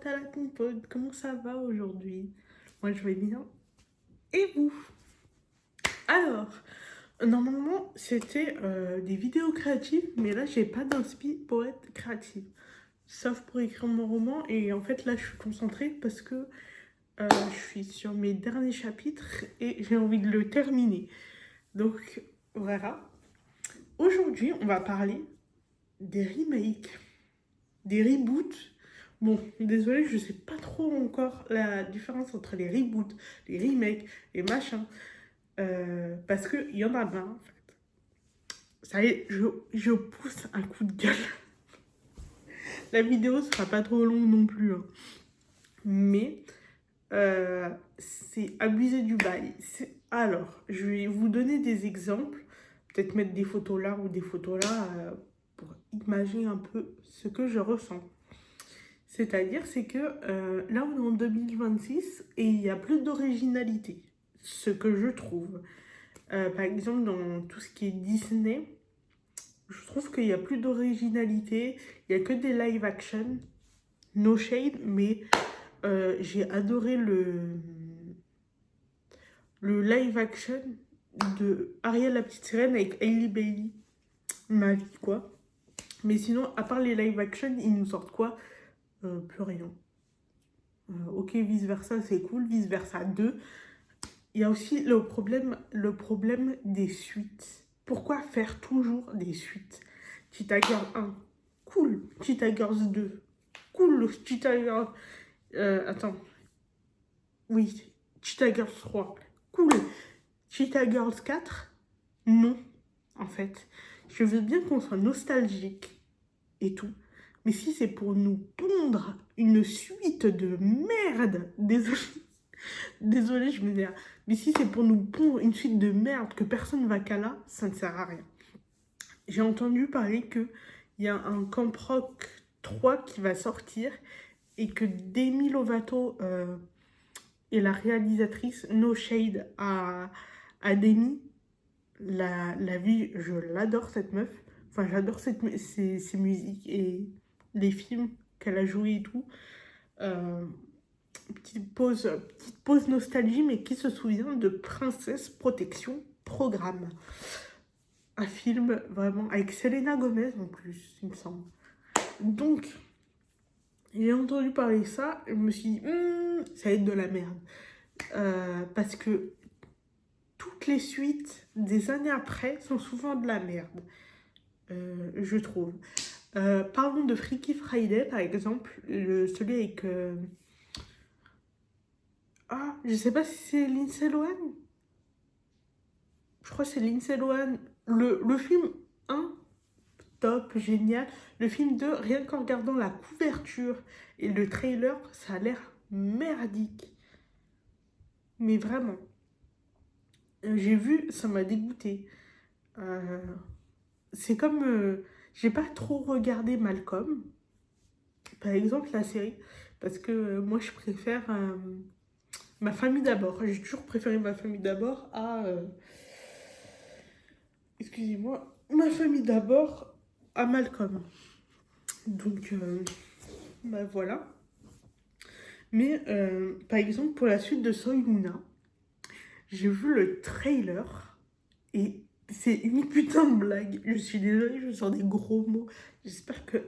Tala ton pote, comment ça va aujourd'hui? Moi je vais bien. Et vous? Alors, normalement c'était des vidéos créatives, mais là j'ai pas d'inspi pour être créative. Sauf pour écrire mon roman, et en fait là je suis concentrée parce que je suis sur mes derniers chapitres et j'ai envie de le terminer. Donc voilà. Aujourd'hui on va parler des remakes, des reboots. Bon, désolé, je sais pas trop encore la différence entre les reboots, les remakes, les machins. Parce qu'il y en a plein, en fait. Ça y est, je pousse un coup de gueule. La vidéo sera pas trop longue non plus, hein. Mais c'est abusé du bail. Alors, je vais vous donner des exemples. Peut-être mettre des photos là ou des photos là pour imaginer un peu ce que je ressens. C'est-à-dire, c'est que là, on est en 2026 et il y a plus d'originalité, ce que je trouve. Par exemple, dans tout ce qui est Disney, je trouve qu'il n'y a plus d'originalité. Il n'y a que des live action, no shade, mais j'ai adoré le live action de Ariel la petite sirène avec Hailey Bailey. Ma vie, quoi. Mais sinon, à part les live action, ils nous sortent quoi? Plus rien. Ok, vice versa, c'est cool. Vice versa 2. Il y a aussi le problème des suites. Pourquoi faire toujours des suites? Cheetah Girl 1, cool. Cheetah Girls 2, cool. Cheetah Girl. Attends. Oui. Cheetah Girls 3, cool. Cheetah Girls 4, non. En fait, je veux bien qu'on soit nostalgique et tout. Mais si c'est pour nous pondre une suite de merde, désolé, je m'énerve. Mais si c'est pour nous pondre une suite de merde que personne ne va cala, ça ne sert à rien. J'ai entendu parler qu'il y a un Camp Rock 3 qui va sortir et que Demi Lovato est la réalisatrice. No shade à Demi. La vie, je l'adore cette meuf. Enfin, j'adore ses musiques et les films qu'elle a joué et tout. Petite pause nostalgie, mais qui se souvient de Princesse Protection Programme. Un film vraiment avec Selena Gomez en plus, il me semble. Donc, j'ai entendu parler de ça, et je me suis dit, ça va être de la merde. Parce que toutes les suites des années après sont souvent de la merde, je trouve. Parlons de Freaky Friday, par exemple, celui avec... Ah, je sais pas si c'est Lindsay Lohan. Je crois que c'est Lindsay Lohan. Le film 1, top, génial. Le film 2, rien qu'en regardant la couverture et le trailer, ça a l'air merdique. Mais vraiment. J'ai vu, ça m'a dégoûté. Euh, c'est comme... j'ai pas trop regardé Malcolm, par exemple, la série. Parce que moi, je préfère Ma famille d'abord. J'ai toujours préféré Ma famille d'abord à... excusez-moi. Ma famille d'abord à Malcolm. Donc, bah voilà. Mais par exemple, pour la suite de Soy Luna, j'ai vu le trailer et c'est une putain de blague. Je suis désolée, je sors des gros mots. J'espère que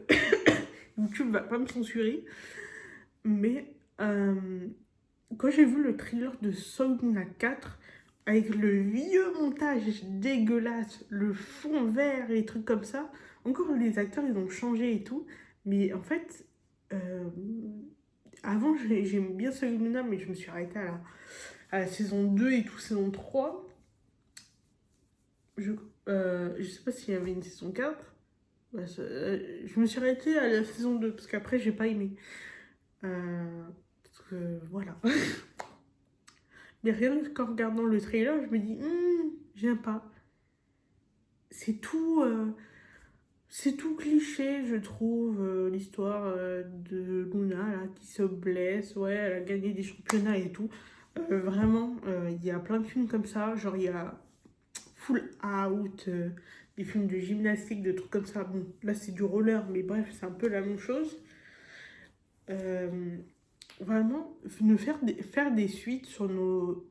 YouTube va pas me censurer. Mais quand j'ai vu le trailer de Soy Luna 4, avec le vieux montage dégueulasse, le fond vert et des trucs comme ça, encore les acteurs ils ont changé et tout. Mais en fait, euh, avant j'aimais bien Soy Luna, mais je me suis arrêtée à la saison 2 et tout, saison 3. Je sais pas s'il y avait une saison 4. Ouais, je me suis arrêtée à la saison 2 parce qu'après j'ai pas aimé. Parce que voilà. Mais rien qu'en regardant le trailer, je me dis, j'aime pas. C'est tout, c'est tout cliché, je trouve, l'histoire de Luna là, qui se blesse. Ouais, elle a gagné des championnats et tout. Vraiment, il y a plein de films comme ça. Genre, il y a Full Out, des films de gymnastique, de trucs comme ça. Bon, là c'est du roller, mais bref, c'est un peu la même chose. Vraiment, faire des suites sur nos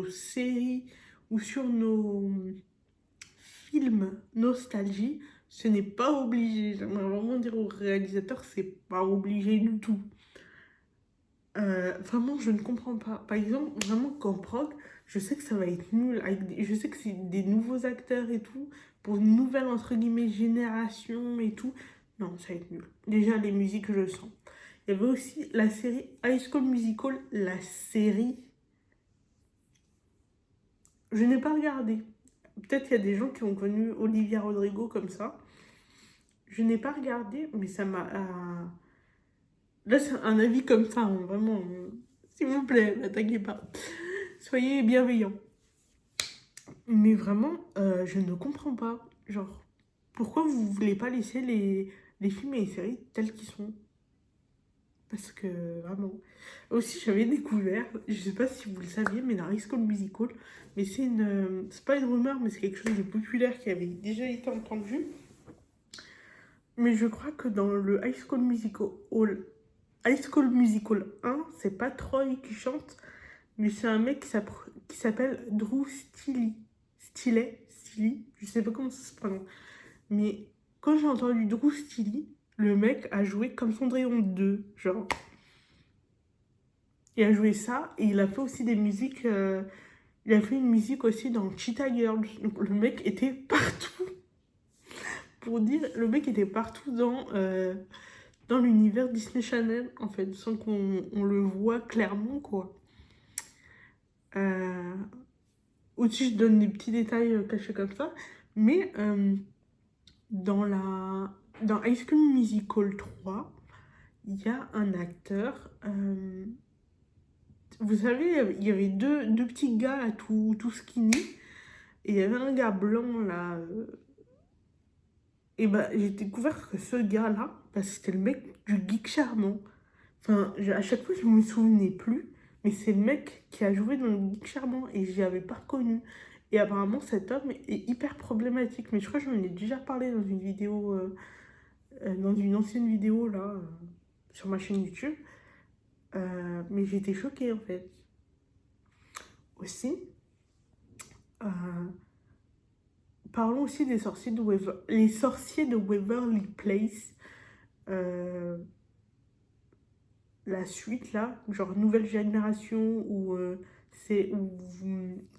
séries ou sur nos films nostalgie, ce n'est pas obligé. J'aimerais vraiment dire au réalisateur, c'est pas obligé du tout. Vraiment, je ne comprends pas. Par exemple, vraiment, quand prog, je sais que ça va être nul. Je sais que c'est des nouveaux acteurs et tout, pour une nouvelle, entre guillemets, génération et tout. Non, ça va être nul. Déjà, les musiques, je le sens. Il y avait aussi la série High School Musical, la série. Je n'ai pas regardé. Peut-être qu'il y a des gens qui ont connu Olivia Rodrigo comme ça. Je n'ai pas regardé, mais ça m'a. Là, c'est un avis comme ça, hein, vraiment. S'il vous plaît, n'attaquez pas. Soyez bienveillants. Mais vraiment, je ne comprends pas. Genre, pourquoi vous voulez pas laisser les films et les séries tels qu'ils sont? Parce que vraiment. Aussi, j'avais découvert, je sais pas si vous le saviez, mais dans High School Musical, mais c'est pas une rumeur, mais c'est quelque chose de populaire qui avait déjà été entendu. Mais je crois que dans le High School Musical 1, c'est pas Troy qui chante, mais c'est un mec qui s'appelle Drew Stilley, je sais pas comment ça se prononce. Mais quand j'ai entendu Drew Stilley, le mec a joué comme Cendrillon 2, genre. Il a joué ça et il a fait aussi des musiques. Il a fait une musique aussi dans Cheetah Girls. Donc le mec était partout. Pour dire, le mec était partout dans l'univers Disney Channel, en fait, sans qu'on le voit clairement, quoi. Euh, Aussi, je donne des petits détails cachés comme ça. Mais dans High School Musical 3, il y a un acteur. Vous savez, il y avait deux petits gars là, tout skinny. Et il y avait un gars blanc là. Et bah, j'ai découvert que ce gars-là, bah, c'était le mec du Geek Charmant. Enfin, à chaque fois, je me souvenais plus. Mais c'est le mec qui a joué dans le Geek Charmant et je l'avais pas reconnu. Et apparemment, cet homme est hyper problématique. Mais je crois que j'en ai déjà parlé dans une vidéo, dans une ancienne vidéo là, sur ma chaîne YouTube. Mais j'ai été choquée en fait. Aussi, euh, parlons aussi des sorciers les sorciers de Waverly Place. Euh, la suite là, genre nouvelle génération où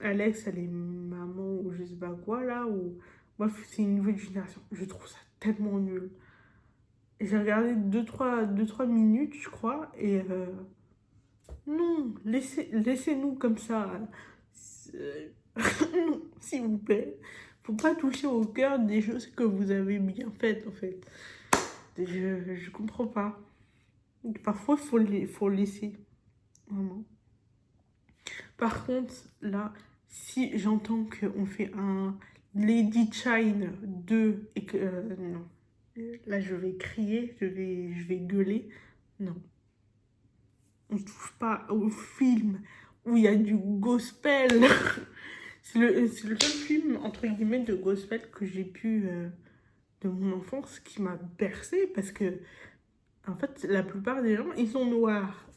Alex elle est maman ou je sais pas quoi là, ou bref c'est une nouvelle génération. Je trouve ça tellement nul. J'ai regardé deux trois minutes je crois et non, laissez-nous comme ça. Non, s'il vous plaît. Faut pas toucher au cœur des choses que vous avez bien faites en fait. Je comprends pas. Parfois, faut laisser. Vraiment. Par contre, là, si j'entends qu'on fait un Lady Chine 2 et que. Non. Là, je vais crier, je vais gueuler. Non. On ne touche pas au film où il y a du gospel. C'est le seul film, entre guillemets, de gospel que j'ai pu. De mon enfance qui m'a bercée parce que, en fait, la plupart des gens, ils sont noirs.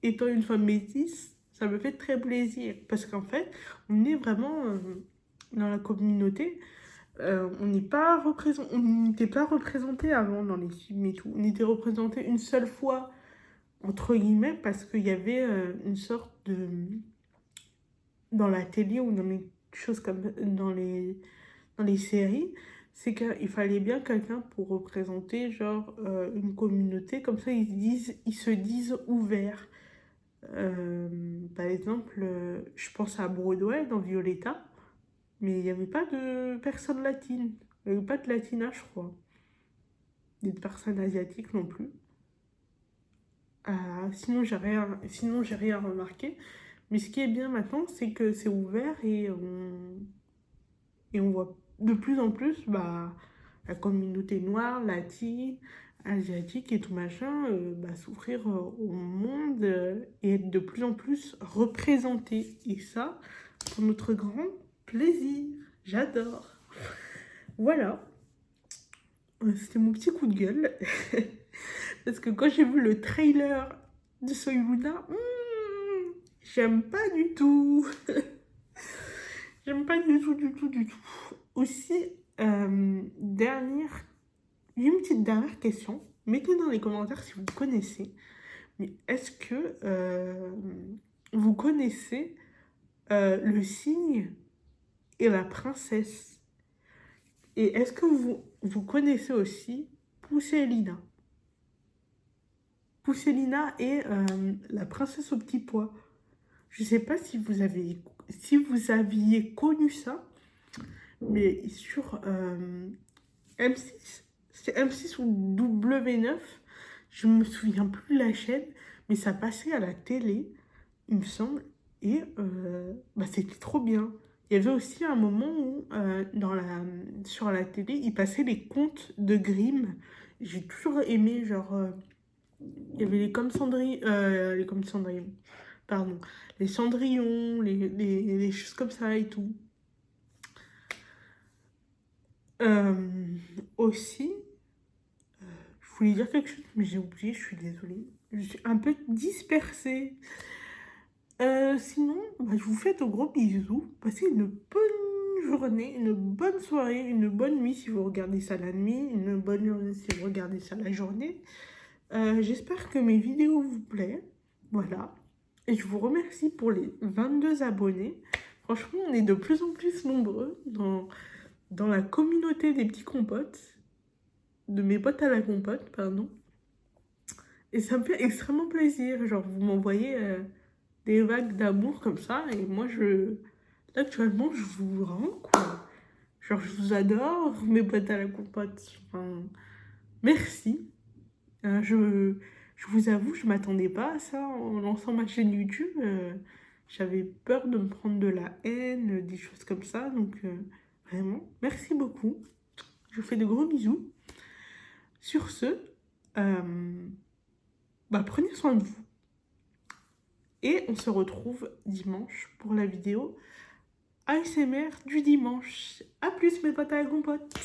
Étant une femme métisse, ça me fait très plaisir parce qu'en fait, on est vraiment dans la communauté. On n'était pas représenté avant dans les films et tout. On était représenté une seule fois, entre guillemets, parce qu'il y avait une sorte de. Dans la télé ou dans les choses comme dans les séries, c'est qu'il fallait bien quelqu'un pour représenter genre une communauté. Comme ça, ils se disent ouverts. Par exemple, je pense à Broadway dans Violetta, mais il n'y avait pas de personnes latines. Il n'y avait pas de latina, je crois. Des personnes asiatiques non plus. Sinon, j'ai rien remarqué. Mais ce qui est bien maintenant, c'est que c'est ouvert et on voit de plus en plus bah, la communauté noire, latine, asiatique et tout machin bah, s'ouvrir au monde et être de plus en plus représentée. Et ça, pour notre grand plaisir. J'adore. Voilà. C'était mon petit coup de gueule. Parce que quand j'ai vu le trailer de Soy Luna, j'aime pas du tout. J'aime pas du tout, du tout, du tout. Aussi, j'ai une petite dernière question. Mettez dans les commentaires si vous connaissez. Mais est-ce que vous connaissez le cygne et la princesse? Et est-ce que vous connaissez aussi Pousselina? Pousselina et la princesse au petit pois. Je sais pas si vous aviez connu ça, mais sur M6, c'est M6 ou W9, je me souviens plus de la chaîne, mais ça passait à la télé, il me semble, et c'était trop bien. Il y avait aussi un moment où, sur la télé, il passait les contes de Grimm. J'ai toujours aimé, genre, il y avait les comme Cendrillon, pardon, les Cendrillons, les choses comme ça et tout. Aussi, je voulais dire quelque chose, mais j'ai oublié, je suis désolée. Je suis un peu dispersée. Sinon, je vous fais de gros bisous. Passez une bonne journée, une bonne soirée, une bonne nuit si vous regardez ça la nuit, une bonne journée si vous regardez ça la journée. J'espère que mes vidéos vous plaisent. Voilà. Et je vous remercie pour les 22 abonnés. Franchement, on est de plus en plus nombreux dans la communauté des petits compotes. De mes potes à la compote, pardon. Et ça me fait extrêmement plaisir. Genre, vous m'envoyez des vagues d'amour comme ça. Et moi, actuellement, je vous rends, quoi. Genre, je vous adore, mes potes à la compote. Enfin, merci. Je vous avoue, je m'attendais pas à ça en lançant ma chaîne YouTube. J'avais peur de me prendre de la haine, des choses comme ça. Donc, vraiment, merci beaucoup. Je vous fais de gros bisous. Sur ce, prenez soin de vous. Et on se retrouve dimanche pour la vidéo ASMR du dimanche. A plus mes potes à la compote.